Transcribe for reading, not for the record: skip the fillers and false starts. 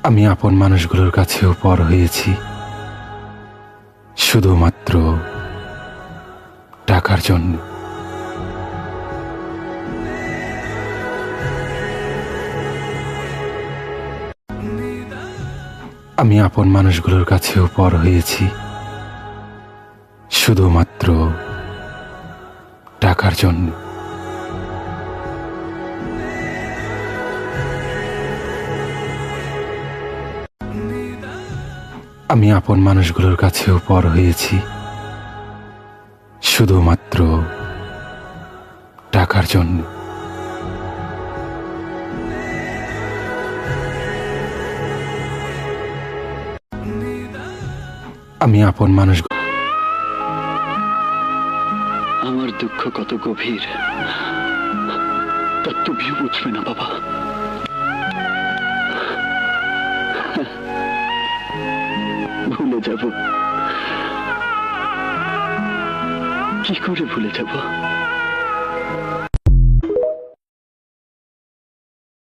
আমি আপন মানুষগুলোর কাছেও পর হয়েছি শুধুমাত্র টাকার জন্য। আমি আপন মানুষগুলোর কাছেও পর হয়েছি শুধুমাত্র টাকার জন্য। আমি আপন মানুষগুলোর কাছেও পর হয়েছি শুধুমাত্র টাকার জন্য। আমি আপন মানুষ। আমার দুঃখ কত গভীর তা তুমিও বুঝবে না বাবা। ভুলে যাব, কি করে ভুলে যাব?